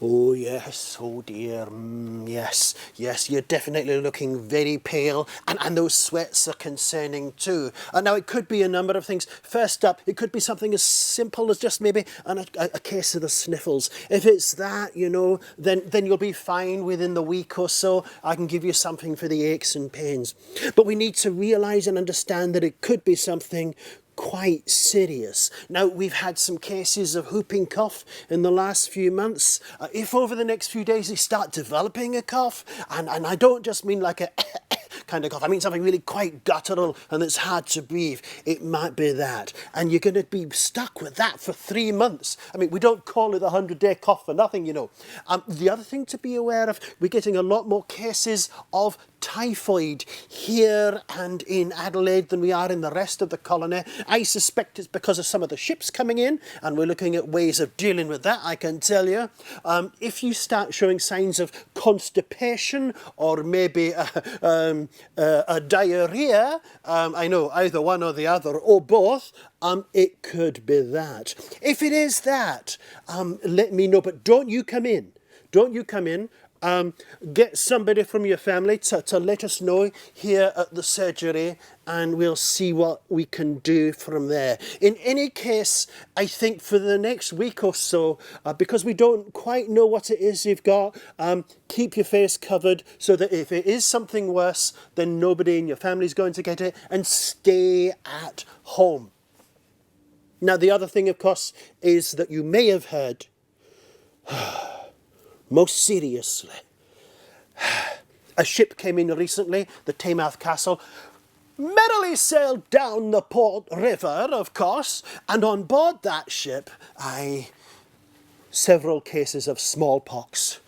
Oh yes, oh dear, yes, yes, you're definitely looking very pale, and those sweats are concerning too. And now it could be a number of things. First up, it could be something as simple as just maybe a case of the sniffles. If it's that, then you'll be fine within the week or so. I can give you something for the aches and pains. But we need to realise and understand that it could be something quite serious. Now, we've had some cases of whooping cough in the last few months. If over the next few days they start developing a cough, and I don't just mean like a kind of cough, I mean something really quite guttural and it's hard to breathe, it might be that. And you're going to be stuck with that for 3 months. I mean, we don't call it the 100-day cough for nothing, The other thing to be aware of, we're getting a lot more cases of typhoid here and in Adelaide than we are in the rest of the colony. I suspect it's because of some of the ships coming in, and we're looking at ways of dealing with that, I can tell you. If you start showing signs of constipation or maybe a diarrhea, I know either one or the other or both, it could be that. If it is that, let me know, but don't you come in. Don't you come in. Get somebody from your family to let us know here at the surgery, and we'll see what we can do from there. In any case, I think for the next week or so, because we don't quite know what it is you've got, keep your face covered so that if it is something worse, then nobody in your family is going to get it, and stay at home. Now, the other thing, of course, is that you may have heard most seriously. A ship came in recently, the Taymouth Castle, merrily sailed down the Port River, of course, and on board that ship, several cases of smallpox.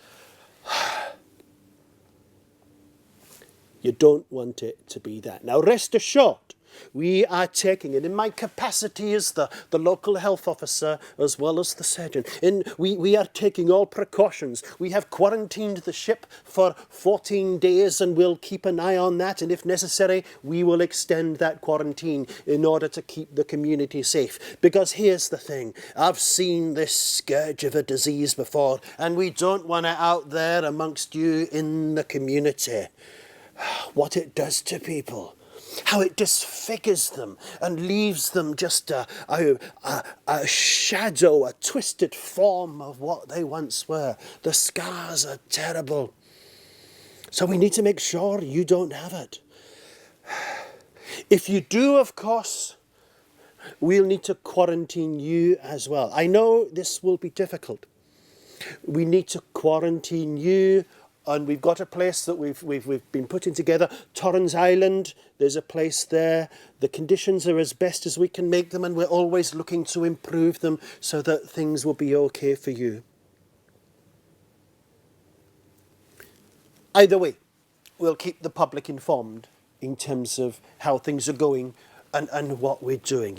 You don't want it to be that. Now, rest assured, we are taking it in my capacity as the local health officer as well as the surgeon. We are taking all precautions. We have quarantined the ship for 14 days and we'll keep an eye on that. And if necessary, we will extend that quarantine in order to keep the community safe. Because here's the thing. I've seen this scourge of a disease before, and we don't want it out there amongst you in the community. What it does to people. How it disfigures them and leaves them just a shadow, a twisted form of what they once were. The scars are terrible. So we need to make sure you don't have it. If you do, of course, we'll need to quarantine you as well. I know this will be difficult. We need to quarantine you. And we've got a place that we've been putting together, Torrens Island. There's a place there. The conditions are as best as we can make them, and we're always looking to improve them so that things will be okay for you. Either way, we'll keep the public informed in terms of how things are going and what we're doing,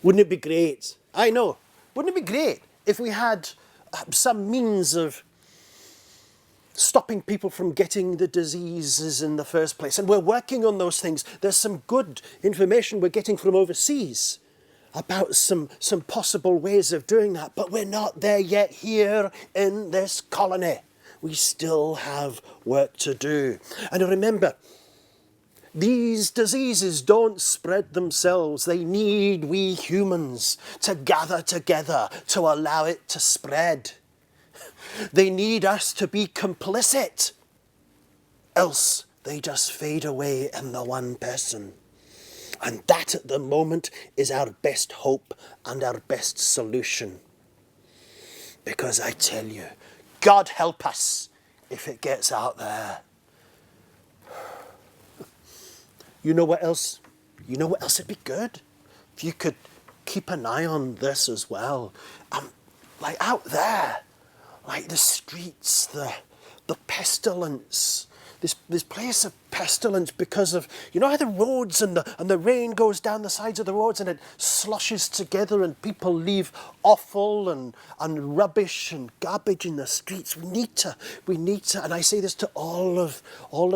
Wouldn't it be great? I know. Wouldn't it be great if we had some means of stopping people from getting the diseases in the first place? And we're working on those things. There's some good information we're getting from overseas about some possible ways of doing that, but we're not there yet here in this colony. We still have work to do. And remember, these diseases don't spread themselves. They need we humans to gather together to allow it to spread. They need us to be complicit, else they just fade away in the one person. And that at the moment is our best hope and our best solution. Because I tell you, God help us if it gets out there. You know what else? You know what else would be good? If you could keep an eye on this as well. Like out there. Like the streets, the pestilence, this place of pestilence because of, how the roads and the rain goes down the sides of the roads and it slushes together and people leave offal and rubbish and garbage in the streets. We need to, and I say this to all of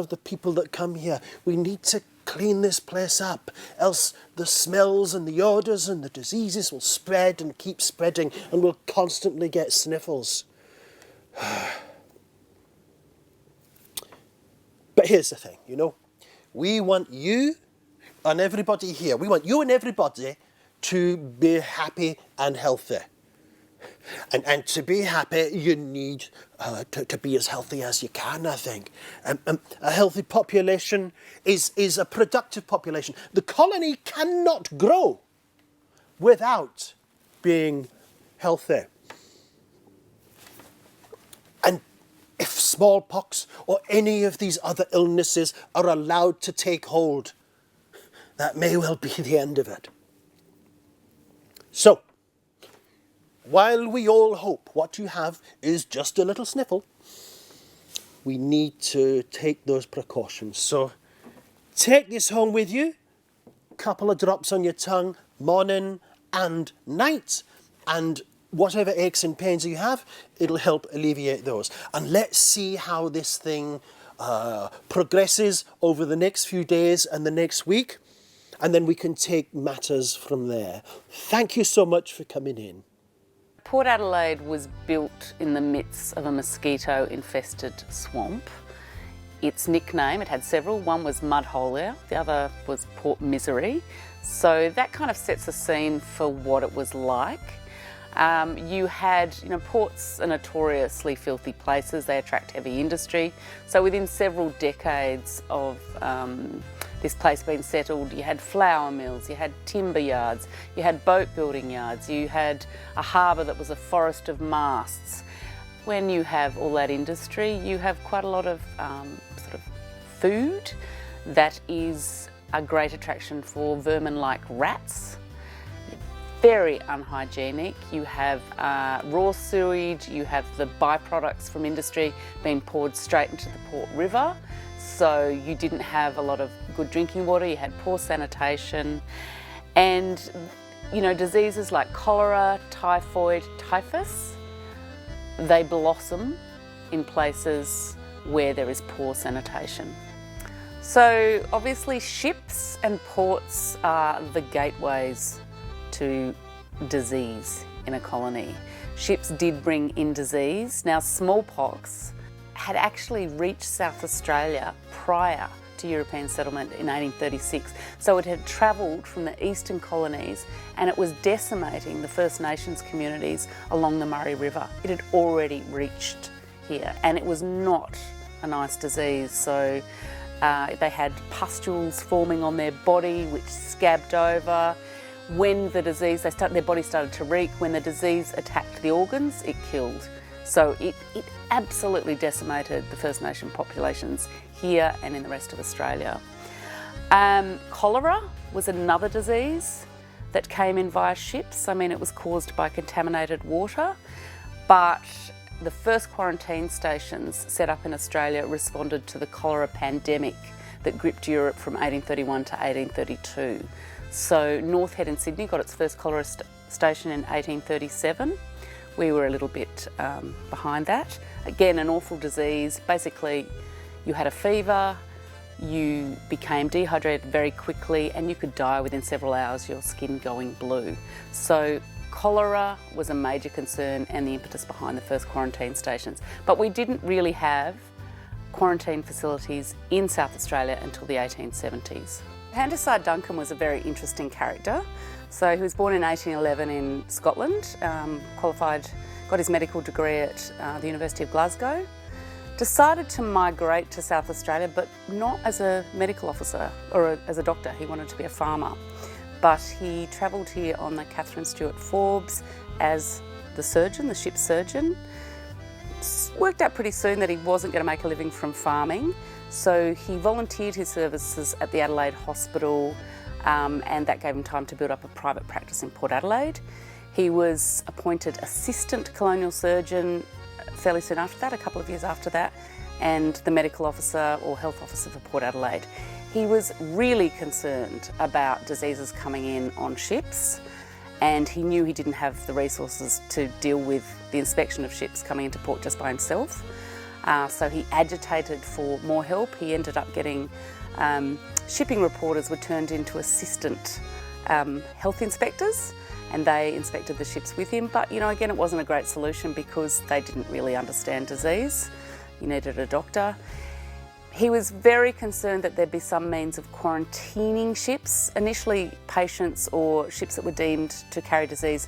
the people that come here, we need to clean this place up, else the smells and the odours and the diseases will spread and keep spreading and we'll constantly get sniffles. But here's the thing, we want you and everybody here, we want you and everybody to be happy and healthy. And to be happy, you need to be as healthy as you can, I think. A healthy population is a productive population. The colony cannot grow without being healthy. And if smallpox or any of these other illnesses are allowed to take hold, that may well be the end of it. So, while we all hope what you have is just a little sniffle, we need to take those precautions. So, take this home with you, couple of drops on your tongue, morning and night, and whatever aches and pains you have, it'll help alleviate those. And let's see how this thing progresses over the next few days and the next week, and then we can take matters from there. Thank you so much for coming in. Port Adelaide was built in the midst of a mosquito-infested swamp. Its nickname, it had several, one was Mudhole, the other was Port Misery. So that kind of sets the scene for what it was like. You had, ports are notoriously filthy places, they attract heavy industry. So within several decades of this place being settled, you had flour mills, you had timber yards, you had boat building yards, you had a harbour that was a forest of masts. When you have all that industry, you have quite a lot of sort of food that is a great attraction for vermin like rats. Very unhygienic. You have raw sewage, you have the byproducts from industry being poured straight into the Port River. So you didn't have a lot of good drinking water, you had poor sanitation. And, diseases like cholera, typhoid, typhus, they blossom in places where there is poor sanitation. So obviously ships and ports are the gateways to disease in a colony. Ships did bring in disease. Now smallpox had actually reached South Australia prior to European settlement in 1836. So it had travelled from the eastern colonies and it was decimating the First Nations communities along the Murray River. It had already reached here and it was not a nice disease. So they had pustules forming on their body which scabbed over. When the disease, their body started to reek. When the disease attacked the organs, it killed. So it absolutely decimated the First Nation populations here and in the rest of Australia. Cholera was another disease that came in via ships. I mean, it was caused by contaminated water, but the first quarantine stations set up in Australia responded to the cholera pandemic that gripped Europe from 1831 to 1832. So North Head in Sydney got its first cholera station in 1837. We were a little bit behind that. Again, an awful disease. Basically, you had a fever, you became dehydrated very quickly and you could die within several hours, your skin going blue. So cholera was a major concern and the impetus behind the first quarantine stations. But we didn't really have quarantine facilities in South Australia until the 1870s. Handasyde Duncan was a very interesting character. So he was born in 1811 in Scotland, qualified, got his medical degree at the University of Glasgow, decided to migrate to South Australia, but not as a medical officer or as a doctor. He wanted to be a farmer. But he travelled here on the Catherine Stuart Forbes as the surgeon, the ship's surgeon. Worked out pretty soon that he wasn't going to make a living from farming. So he volunteered his services at the Adelaide Hospital and that gave him time to build up a private practice in Port Adelaide. He was appointed assistant colonial surgeon fairly soon after that, a couple of years after that, and the medical officer or health officer for Port Adelaide. He was really concerned about diseases coming in on ships and he knew he didn't have the resources to deal with the inspection of ships coming into port just by himself. So he agitated for more help. He ended up getting shipping reporters were turned into assistant health inspectors, and they inspected the ships with him. But, again, it wasn't a great solution because they didn't really understand disease. You needed a doctor. He was very concerned that there'd be some means of quarantining ships. Initially, patients or ships that were deemed to carry disease,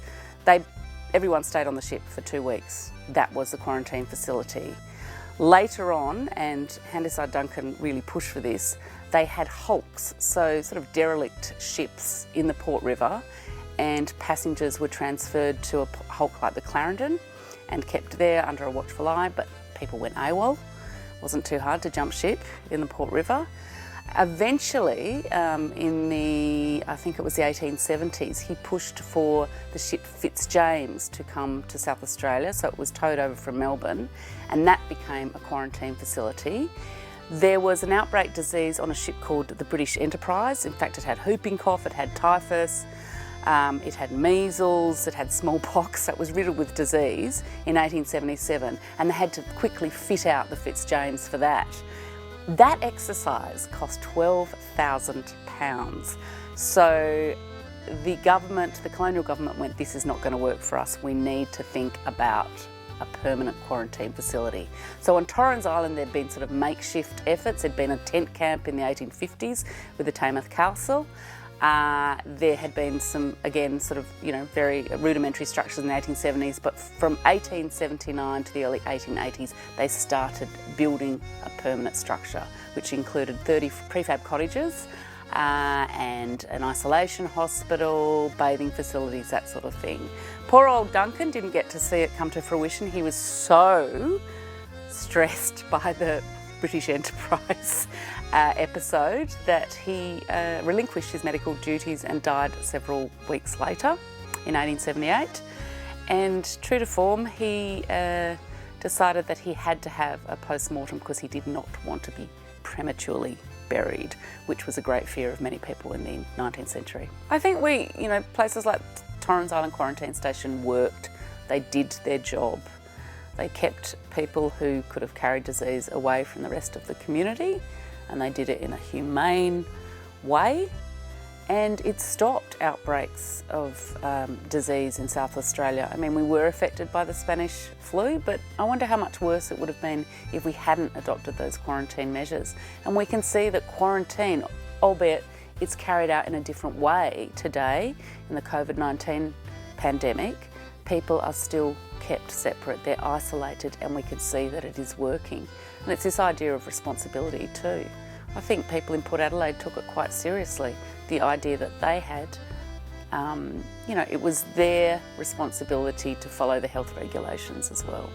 everyone stayed on the ship for 2 weeks. That was the quarantine facility. Later on, and Handasyde Duncan really pushed for this, they had hulks, so sort of derelict ships in the Port River, and passengers were transferred to a hulk like the Clarendon and kept there under a watchful eye, but people went AWOL. Wasn't too hard to jump ship in the Port River. Eventually, I think it was the 1870s, he pushed for the ship Fitzjames to come to South Australia, so it was towed over from Melbourne, and that became a quarantine facility. There was an outbreak disease on a ship called the British Enterprise. In fact, it had whooping cough, it had typhus, it had measles, it had smallpox, so it was riddled with disease in 1877, and they had to quickly fit out the Fitzjames for that. That exercise cost £12,000. So the colonial government went, this is not going to work for us, we need to think about a permanent quarantine facility. So on Torrens Island there'd been sort of makeshift efforts. There'd been a tent camp in the 1850s with the Tamworth Castle. There had been some, again, sort of, very rudimentary structures in the 1870s, but from 1879 to the early 1880s, they started building a permanent structure, which included 30 prefab cottages and an isolation hospital, bathing facilities, that sort of thing. Poor old Duncan didn't get to see it come to fruition. He was so stressed by the British Enterprise episode that he relinquished his medical duties and died several weeks later in 1878. And true to form, he decided that he had to have a post-mortem because he did not want to be prematurely buried, which was a great fear of many people in the 19th century. I think places like Torrens Island Quarantine Station worked. They did their job. They kept people who could have carried disease away from the rest of the community, and they did it in a humane way, and it stopped outbreaks of disease in South Australia. I mean, we were affected by the Spanish flu, but I wonder how much worse it would have been if we hadn't adopted those quarantine measures. And we can see that quarantine, albeit it's carried out in a different way today in the COVID-19 pandemic, people are still kept separate, they're isolated, and we can see that it is working. And it's this idea of responsibility too. I think people in Port Adelaide took it quite seriously, the idea that they had, it was their responsibility to follow the health regulations as well.